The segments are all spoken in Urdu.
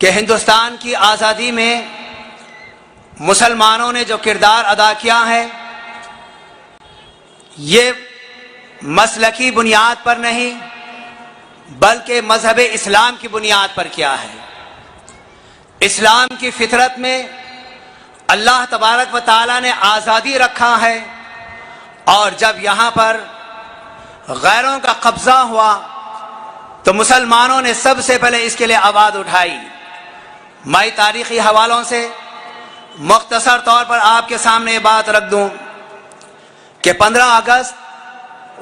کہ ہندوستان کی آزادی میں مسلمانوں نے جو کردار ادا کیا ہے یہ مسلکی بنیاد پر نہیں بلکہ مذہب اسلام کی بنیاد پر کیا ہے۔ اسلام کی فطرت میں اللہ تبارک و تعالیٰ نے آزادی رکھا ہے، اور جب یہاں پر غیروں کا قبضہ ہوا تو مسلمانوں نے سب سے پہلے اس کے لیے آواز اٹھائی۔ میں تاریخی حوالوں سے مختصر طور پر آپ کے سامنے یہ بات رکھ دوں کہ 15 اگست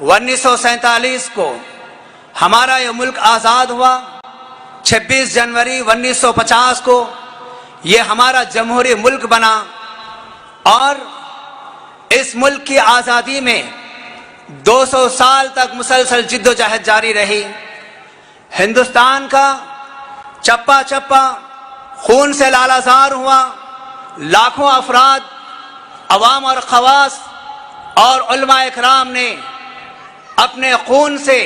1947 کو ہمارا یہ ملک آزاد ہوا، 26 جنوری 1950 کو یہ ہمارا جمہوری ملک بنا، اور اس ملک کی آزادی میں 200 سال تک مسلسل جد و جہد جاری رہی۔ ہندوستان کا چپا چپا خون سے لالہزار ہوا، لاکھوں افراد، عوام اور خواص اور علماء اکرام نے اپنے خون سے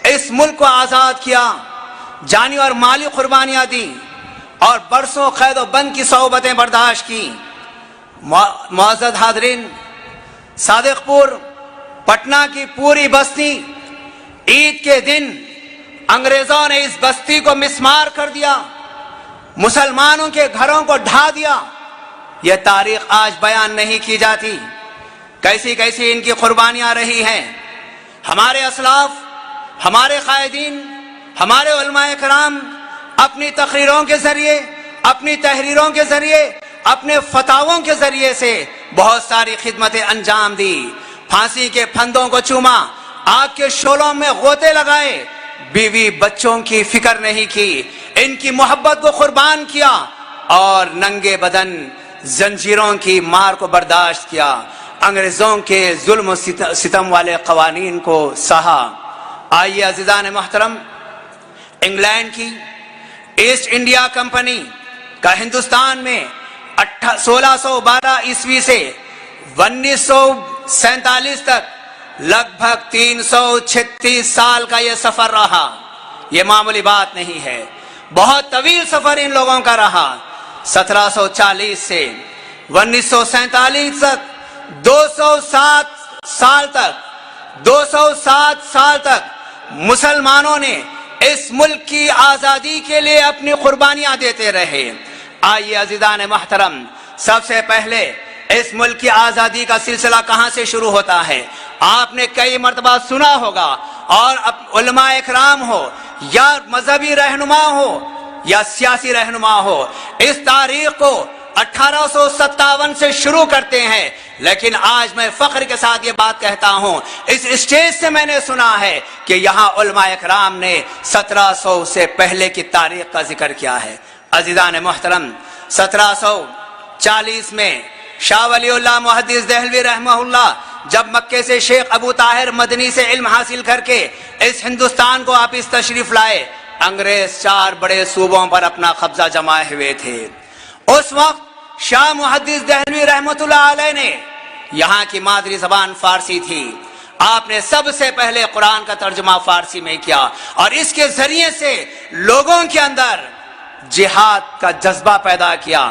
اس ملک کو آزاد کیا، جانی اور مالی قربانیاں دی، اور برسوں قید و بند کی صعوبتیں برداشت کی۔ معزز حاضرین، صادق پور پٹنہ کی پوری بستی عید کے دن انگریزوں نے اس بستی کو مسمار کر دیا، مسلمانوں کے گھروں کو ڈھا دیا۔ یہ تاریخ آج بیان نہیں کی جاتی، کیسی کیسی ان کی قربانیاں رہی ہیں۔ ہمارے اسلاف، ہمارے قائدین، ہمارے علماء کرام اپنی تقریروں کے ذریعے، اپنی تحریروں کے ذریعے، اپنے فتاووں کے ذریعے سے بہت ساری خدمتیں انجام دی۔ پھانسی کے پھندوں کو چوما، آگ کے شعلوں میں غوطے لگائے، بیوی بچوں کی فکر نہیں کی، ان کی محبت کو قربان کیا، اور ننگے بدن زنجیروں کی مار کو برداشت کیا، انگریزوں کے ظلم و ستم والے قوانین کو سہا۔ آئیے عزیزان محترم، انگلینڈ کی ایسٹ انڈیا کمپنی کا ہندوستان میں 1612 عیسوی سے 1947 تک لگ بھگ 336 سال کا یہ سفر رہا۔ یہ معمولی بات نہیں ہے، بہت طویل سفر ان لوگوں کا رہا۔ 1740 سے 1947 تک 207 سال تک مسلمانوں نے اس ملک کی آزادی کے لیے اپنی قربانیاں دیتے رہے۔ آئیے عزیزان محترم، سب سے پہلے اس ملک کی آزادی کا سلسلہ کہاں سے شروع ہوتا ہے؟ آپ نے کئی مرتبہ سنا ہوگا، اور علماء اکرام ہو یا مذہبی رہنما ہو یا سیاسی رہنما ہو، اس تاریخ کو 1857 سے شروع کرتے ہیں، لیکن آج میں فخر کے ساتھ یہ بات کہتا ہوں، اس اسٹیج سے میں نے سنا ہے کہ یہاں علماء اکرام نے 1700 سے پہلے کی تاریخ کا ذکر کیا ہے۔ عزیزان محترم، 1740 میں شاہ ولی اللہ محدث دہلوی رحمہ اللہ جب مکے سے شیخ ابو طاہر مدنی سے علم حاصل کر کے اس ہندوستان کو واپس تشریف لائے، انگریز 4 بڑے صوبوں پر اپنا قبضہ جمائے ہوئے تھے۔ اس وقت شاہ محدث دہلوی رحمۃ اللہ علیہ نے، یہاں کی مادری زبان فارسی تھی، آپ نے سب سے پہلے قرآن کا ترجمہ فارسی میں کیا، اور اس کے ذریعے سے لوگوں کے اندر جہاد کا جذبہ پیدا کیا۔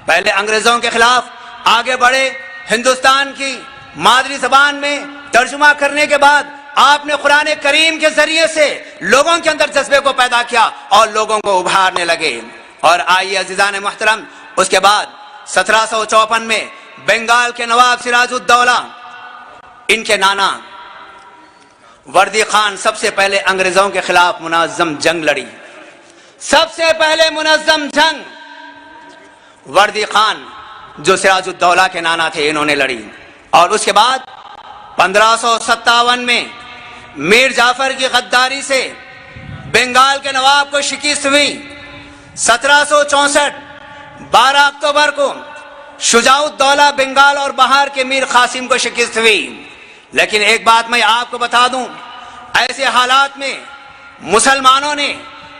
پہلے انگریزوں کے خلاف آگے بڑھے، ہندوستان کی مادری زبان میں ترجمہ کرنے کے بعد آپ نے قرآن کریم کے ذریعے سے لوگوں کے اندر جذبے کو پیدا کیا اور لوگوں کو ابھارنے لگے۔ اور آئیے عزیزان محترم، اس کے بعد 1754 میں بنگال کے نواب سراج الدولہ، ان کے نانا وردی خان سب سے پہلے انگریزوں کے خلاف منظم جنگ لڑی۔ سب سے پہلے منظم جنگ وردی خان جو سراج الدولہ کے نانا تھے انہوں نے لڑی، اور اس کے بعد 1557 میں میر جعفر کی غداری سے بنگال کے نواب کو شکست ہوئی۔ 1764 12 اکتوبر کو شجاع الدولہ بنگال اور بہار کے میر قاسم کو شکست ہوئی۔ لیکن ایک بات میں آپ کو بتا دوں، ایسے حالات میں مسلمانوں نے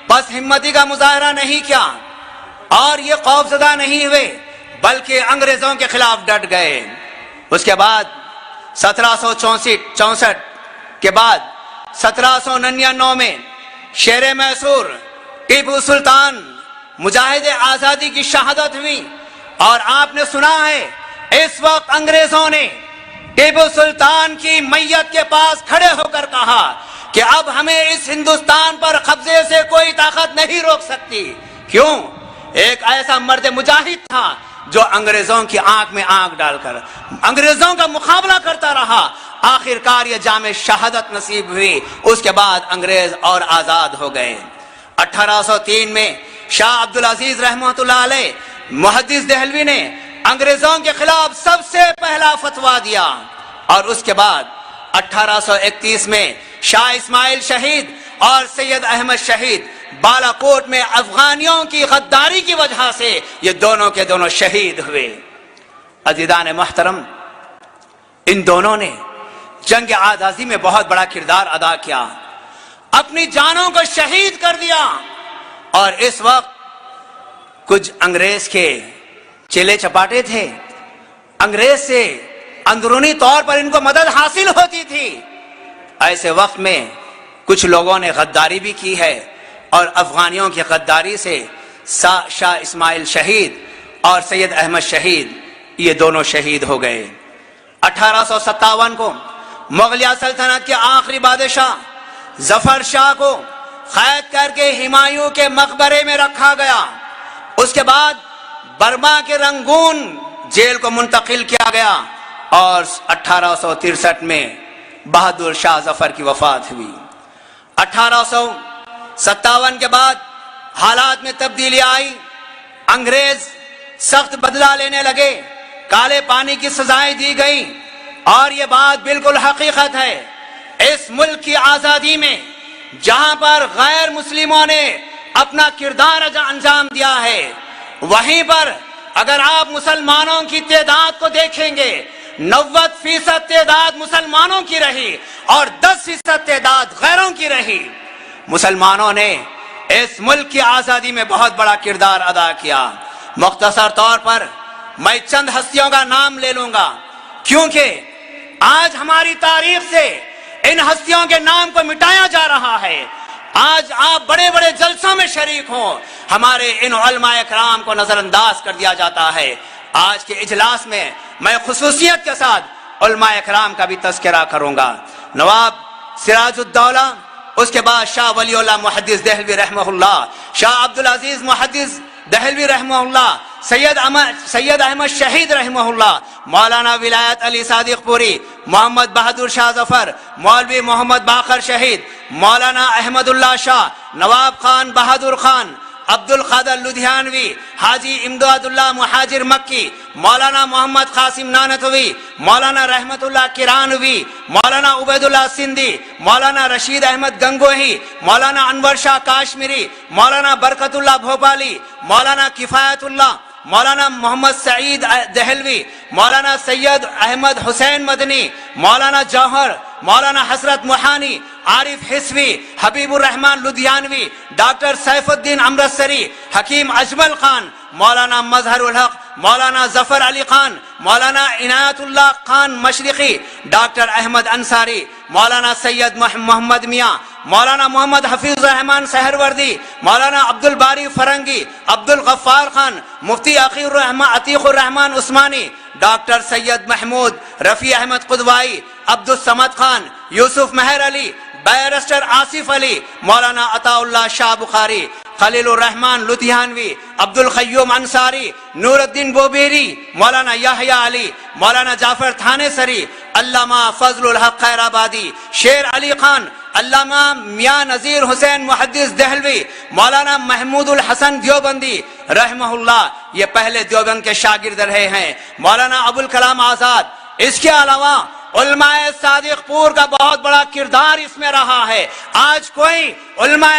بس ہمتی کا مظاہرہ نہیں کیا اور یہ خوف زدہ نہیں ہوئے، بلکہ انگریزوں کے خلاف ڈٹ گئے۔ اس کے بعد 1764 کے بعد 1799 میں شیر میسور ٹیپو سلطان مجاہد آزادی کی شہادت ہوئی، اور آپ نے سنا ہے اس وقت انگریزوں نے ٹیپو سلطان کی میت کے پاس کھڑے ہو کر کہا کہ اب ہمیں اس ہندوستان پر قبضے سے کوئی طاقت نہیں روک سکتی۔ کیوں؟ ایک ایسا مرد مجاہد تھا جو انگریزوں کی آنکھ میں آنکھ ڈال کر انگریزوں کا مقابلہ کرتا رہا، آخر کار یہ جام شہادت نصیب ہوئی، اس کے بعد انگریز اور آزاد ہو گئے۔ 1803 میں شاہ عبدالعزیز رحمۃ اللہ علیہ محدث دہلوی نے انگریزوں کے خلاف سب سے پہلا فتویٰ دیا، اور اس کے بعد 1831 میں شاہ اسماعیل شہید اور سید احمد شہید بالا کوٹ میں افغانیوں کی غداری کی وجہ سے یہ دونوں کے دونوں شہید ہوئے۔ عزیزان محترم، ان دونوں نے جنگ آزادی میں بہت بڑا کردار ادا کیا، اپنی جانوں کو شہید کر دیا، اور اس وقت کچھ انگریز کے چیلے چپاٹے تھے، انگریز سے اندرونی طور پر ان کو مدد حاصل ہوتی تھی۔ ایسے وقت میں کچھ لوگوں نے غداری بھی کی ہے، اور افغانیوں کی غداری سے شاہ اسماعیل شہید اور سید احمد شہید یہ دونوں شہید ہو گئے۔ 1857 کو مغلیہ سلطنت کے آخری بادشاہ ظفر شاہ کو قید کر کے ہمایوں کے مقبرے میں رکھا گیا۔ اس کے بعد برما کے رنگون جیل کو منتقل کیا گیا، اور 1863 میں بہادر شاہ ظفر کی وفات ہوئی۔ 1857 کے بعد حالات میں تبدیلی آئی، انگریز سخت بدلہ لینے لگے، کالے پانی کی سزائیں دی گئی، اور یہ بات بالکل حقیقت ہے، اس ملک کی آزادی میں جہاں پر غیر مسلموں نے اپنا کردار انجام دیا ہے، وہیں پر اگر آپ مسلمانوں کی تعداد کو دیکھیں گے 90% تعداد مسلمانوں کی رہی اور 10% تعداد غیروں کی رہی۔ مسلمانوں نے اس ملک کی آزادی میں بہت بڑا کردار ادا کیا۔ مختصر طور پر میں چند ہستیوں کا نام لے لوں گا، کیونکہ آج ہماری تاریخ سے ان ہستیوں کے نام کو مٹایا جا رہا ہے۔ آج آپ بڑے بڑے جلسوں میں شریک ہوں، ہمارے ان علماء اکرام کو نظر انداز کر دیا جاتا ہے۔ آج کے اجلاس میں میں خصوصیت کے ساتھ علماء اکرام کا بھی تذکرہ کروں گا۔ نواب سراج الدولہ، اس کے بعد شاہ ولی اللہ محدث دہلوی رحمہ اللہ، شاہ عبدالعزیز محدث دہلوی رحمہ اللہ، سید احمد شہید رحمہ اللہ، مولانا ولایت علی صادق پوری، محمد بہادر شاہ ظفر، مولوی محمد باقر شہید، مولانا احمد اللہ شاہ، نواب خان بہادر خان، عبد القادر لدھیانوی، حاجی امداد اللہ مہاجر مکی، مولانا محمد قاسم نانتوی، مولانا رحمت اللہ کرانوی، مولانا عبید اللہ سندھی، مولانا رشید احمد گنگوہی، مولانا انور شاہ کاشمیری، مولانا برکت اللہ بھوپالی، مولانا کفایت اللہ، مولانا محمد سعید دہلوی، مولانا سید احمد حسین مدنی، مولانا جوہر، مولانا حسرت موہانی، عارف حسوی، حبیب الرحمن لدھیانوی، ڈاکٹر سیف الدین امرتسری، حکیم اجمل خان، مولانا مظہر الحق، مولانا ظفر علی خان، مولانا عنایت اللہ خان مشرقی، ڈاکٹر احمد انصاری، مولانا سید محمد میاں، مولانا محمد حفیظ الرحمن سہروردی، مولانا عبد الباری فرنگی، عبد الغفار خان، مفتی عتیق الرحمن عثمانی، ڈاکٹر سید محمود، رفیع احمد قدوائی، عبد الصمد خان، یوسف مہر علی، بیرسٹر آصف علی، مولانا عطا اللہ شاہ بخاری، خلیل الرحمن لدھیانوی، عبد القیوم انصاری، نور الدین بوبیری، مولانا یحییٰ علی، مولانا جعفر تھانے سری، علامہ فضل الحق خیر آبادی، شیر علی خان، علامہ میاں نذیر حسین محدث دہلوی، مولانا محمود الحسن دیوبندی رحمہ اللہ، یہ پہلے دیوبند کے شاگرد رہے ہیں، مولانا ابوالکلام آزاد۔ اس کے علاوہ علماء صادق پور کا بہت بڑا کردار اس میں رہا ہے۔ آج کوئی علماء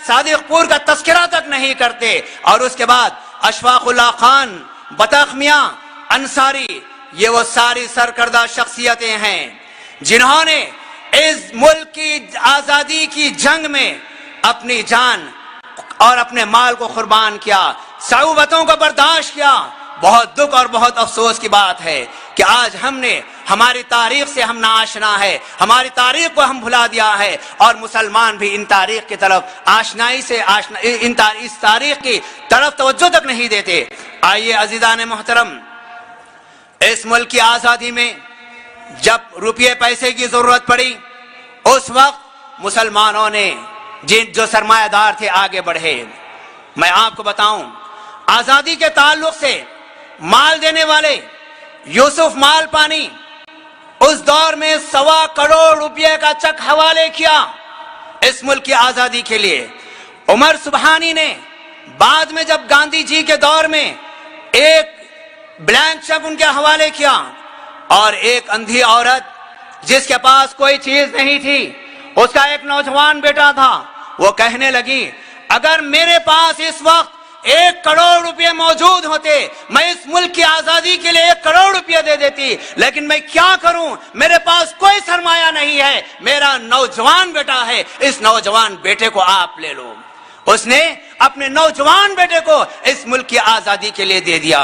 صادق پور کا تذکرہ تک نہیں کرتے۔ اور اس کے بعد اشفاق اللہ خان، بطخ میاں انصاری، یہ وہ ساری سرکردہ شخصیتیں ہیں جنہوں نے اس ملک کی آزادی کی جنگ میں اپنی جان اور اپنے مال کو قربان کیا، صعوبتوں کو برداشت کیا، بہت دکھ اور بہت افسوس کی بات ہے کہ آج ہم نے ہماری تاریخ سے ہم ناآشنا ہے، ہماری تاریخ کو ہم بھلا دیا ہے، اور مسلمان بھی ان تاریخ کی طرف آشنائی سے اس تاریخ کی طرف توجہ تک نہیں دیتے۔ آئیے عزیزان محترم، اس ملک کی آزادی میں جب روپے پیسے کی ضرورت پڑی، اس وقت مسلمانوں نے جو سرمایہ دار تھے آگے بڑھے۔ میں آپ کو بتاؤں، آزادی کے تعلق سے مال دینے والے یوسف مال پانی اس دور میں 1.25 کروڑ روپے کا چیک حوالے کیا اس ملک کی آزادی کے لیے۔ عمر سبحانی نے بعد میں جب گاندھی جی کے دور میں ایک بلینک چیک ان کے حوالے کیا، اور ایک اندھی عورت جس کے پاس کوئی چیز نہیں تھی، اس کا ایک نوجوان بیٹا تھا، وہ کہنے لگی اگر میرے پاس اس وقت 1 کروڑ روپے موجود ہوتے میں اس ملک کی آزادی کے لیے 1 کروڑ روپے دے دیتی، لیکن میں کیا کروں، میرے پاس کوئی سرمایہ نہیں ہے، میرا نوجوان بیٹا ہے، اس نوجوان بیٹے کو آپ لے لو۔ اس نے اپنے نوجوان بیٹے کو اس ملک کی آزادی کے لیے دے دیا۔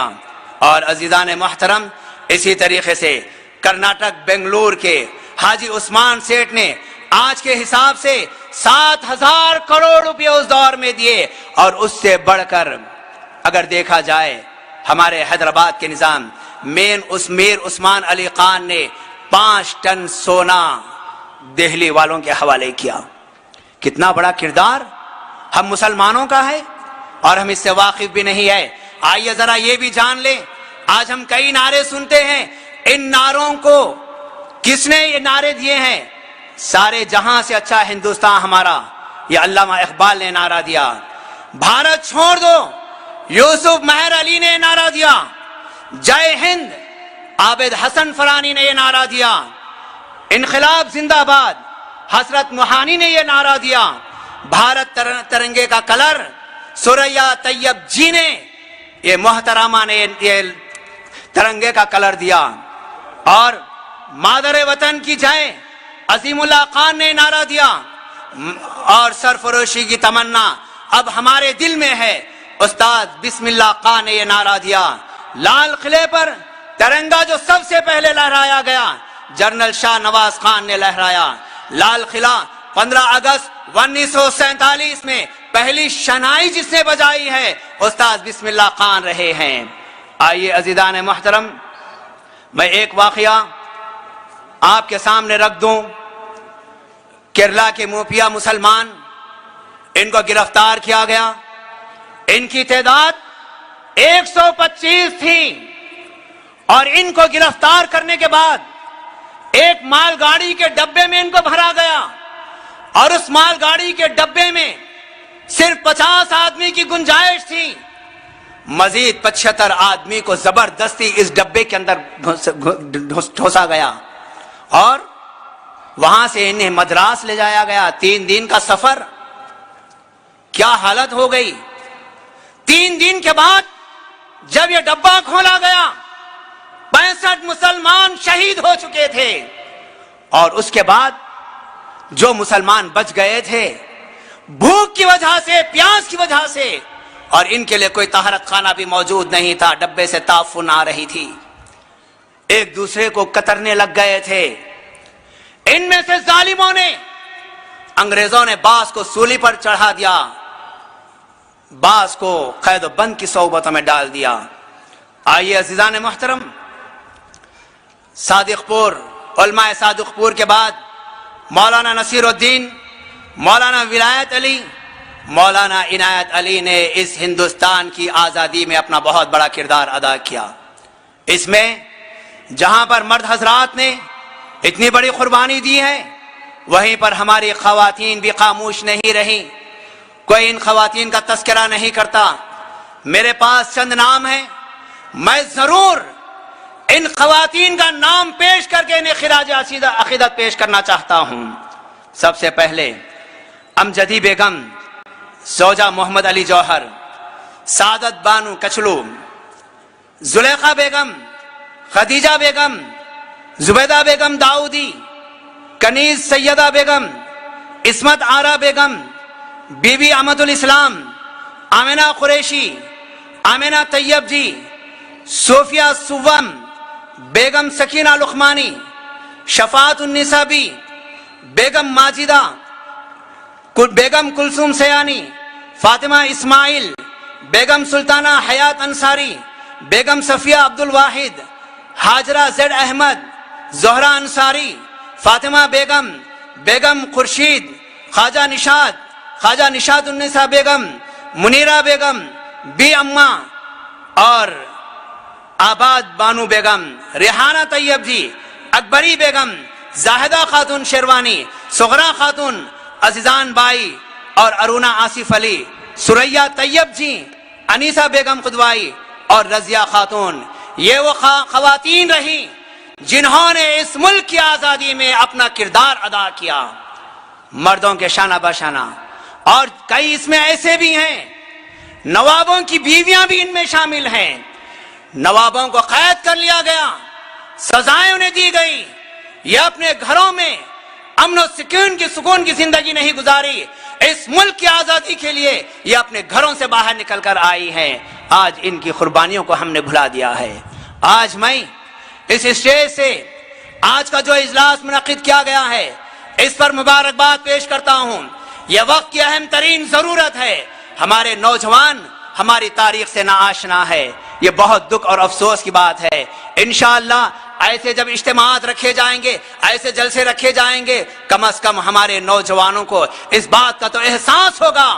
اور عزیزان محترم، اسی طریقے سے کرناٹک بنگلور کے حاجی عثمان سیٹھ نے آج کے حساب سے 7,000 کروڑ روپے اس دور میں دیے، اور اس سے بڑھ کر اگر دیکھا جائے ہمارے حیدرآباد کے نظام میر عثمان علی خان نے 5 ٹن سونا دہلی والوں کے حوالے کیا۔ کتنا بڑا کردار ہم مسلمانوں کا ہے اور ہم اس سے واقف بھی نہیں ہے۔ آئیے ذرا یہ بھی جان لیں، آج ہم کئی نعرے سنتے ہیں، ان نعروں کو کس نے یہ نعرے دیے ہیں؟ سارے جہاں سے اچھا ہندوستان ہمارا، یہ علامہ اقبال نے نعرہ دیا۔ بھارت چھوڑ دو، یوسف مہر علی نے نعرہ دیا۔ جے ہند، عابد حسن فرانی نے یہ نعرہ دیا۔ انقلاب زندہ باد، حسرت موہانی نے یہ نعرہ دیا۔ بھارت ترنگے کا کلر، سوریا طیب جی نے، یہ محترمہ نے یہ ترنگے کا کلر دیا۔ اور مادر وطن کی جائے، عظیم اللہ خان نے نعرہ دیا۔ اور سرفروشی کی تمنا اب ہمارے دل میں ہے، استاد بسم اللہ خان نے یہ نعرہ دیا۔ لال قلعے پر ترنگا جو سب سے پہلے لہرایا گیا، جنرل شاہ نواز خان نے لہرایا۔ لال قلعہ 15 اگست 1947 میں پہلی شنائی جس نے بجائی ہے، استاد بسم اللہ خان رہے ہیں۔ آئیے عزیزان محترم، میں ایک واقعہ آپ کے سامنے رکھ دوں۔ کیرلا کے موپیا مسلمان، ان کو گرفتار کیا گیا۔ ان کی تعداد 125 تھی، اور ان کو گرفتار کرنے کے بعد ایک مال گاڑی کے ڈبے میں ان کو بھرا گیا، اور اس مال گاڑی کے ڈبے میں صرف 50 آدمی کی گنجائش تھی۔ مزید 75 آدمی کو زبردستی اس ڈبے کے اندر ٹھوسا گیا، اور وہاں سے انہیں مدراس لے جایا گیا۔ 3 دن کا سفر، کیا حالت ہو گئی۔ 3 دن کے بعد جب یہ ڈبہ کھولا گیا، 65 مسلمان شہید ہو چکے تھے، اور اس کے بعد جو مسلمان بچ گئے تھے، بھوک کی وجہ سے، پیاس کی وجہ سے، اور ان کے لیے کوئی طہارت خانہ بھی موجود نہیں تھا، ڈبے سے تعفن آ رہی تھی، ایک دوسرے کو کترنے لگ گئے تھے۔ ان میں سے ظالموں نے، انگریزوں نے باز کو سولی پر چڑھا دیا، باز کو قید و بند کی صحبتوں میں ڈال دیا۔ آئیے عزیزان محترم، صادق پور، علماء صادق پور کے بعد مولانا نصیر الدین، مولانا ولایت علی، مولانا عنایت علی نے اس ہندوستان کی آزادی میں اپنا بہت بڑا کردار ادا کیا۔ اس میں جہاں پر مرد حضرات نے اتنی بڑی قربانی دی ہے، وہیں پر ہماری خواتین بھی خاموش نہیں رہیں۔ کوئی ان خواتین کا تذکرہ نہیں کرتا۔ میرے پاس چند نام ہیں، میں ضرور ان خواتین کا نام پیش کر کے انہیں خراج عقیدت پیش کرنا چاہتا ہوں۔ سب سے پہلے امجدی بیگم، زوجہ محمد علی جوہر، سعادت بانو کچلو، زلیخا بیگم، خدیجہ بیگم، زبیدہ بیگم داؤدی، کنیز سیدہ بیگم، عصمت آرا بیگم، بی بی احمد الاسلام، آمنہ قریشی، آمنہ طیب جی، صوفیہ سوم، بیگم سکینہ لقمانی، شفاعت النسابی، بیگم ماجدہ، بیگم کلثوم سیانی، فاطمہ اسماعیل، بیگم سلطانہ حیات انصاری، بیگم صفیہ عبدالواحد، حاجرہ زید احمد، زہرہ انصاری، فاطمہ بیگم، بیگم خورشید، خواجہ نشاد النساء بیگم، منیرہ بیگم، بی اماں اور آباد بانو بیگم، ریحانہ طیب جی، اکبری بیگم، زاہدہ خاتون شیروانی، صغرا خاتون، عزیزان بائی اور ارونا آصف علی، سریہ طیب جی، انیسہ بیگم قدوائی اور رضیہ خاتون، یہ وہ خواتین رہیں جنہوں نے اس ملک کی آزادی میں اپنا کردار ادا کیا، مردوں کے شانہ بشانہ۔ اور کئی اس میں ایسے بھی ہیں، نوابوں کی بیویاں بھی ان میں شامل ہیں، نوابوں کو قید کر لیا گیا، سزائیں انہیں دی گئی، یہ اپنے گھروں میں امن و سکون کی زندگی نہیں گزاری، اس ملک کی آزادی کے لیے یہ اپنے گھروں سے باہر نکل کر آئی ہیں۔ آج ان کی قربانیوں کو ہم نے بھلا دیا ہے۔ آج میں اس اسٹیج سے آج کا جو اجلاس منعقد کیا گیا ہے اس پر مبارکباد پیش کرتا ہوں۔ یہ وقت کی اہم ترین ضرورت ہے، ہمارے نوجوان ہماری تاریخ سے ناآشنا ہے، یہ بہت دکھ اور افسوس کی بات ہے۔ انشاءاللہ ایسے جب اجتماعات رکھے جائیں گے، ایسے جلسے رکھے جائیں گے، کم از کم ہمارے نوجوانوں کو اس بات کا تو احساس ہوگا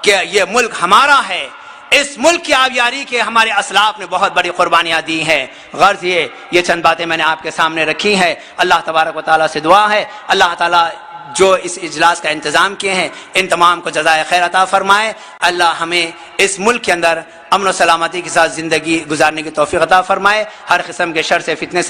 کہ یہ ملک ہمارا ہے، اس ملک کی آبیاری کے ہمارے اسلاف نے بہت بڑی قربانیاں دی ہیں۔ غرض یہ چند باتیں میں نے آپ کے سامنے رکھی ہیں۔ اللہ تبارک و تعالیٰ سے دعا ہے اللہ تعالیٰ جو اس اجلاس کا انتظام کیے ہیں ان تمام کو جزائے خیر عطا فرمائے۔ اللہ ہمیں اس ملک کے اندر امن و سلامتی کے ساتھ زندگی گزارنے کی توفیق عطا فرمائے، ہر قسم کے شر سے فتنے سے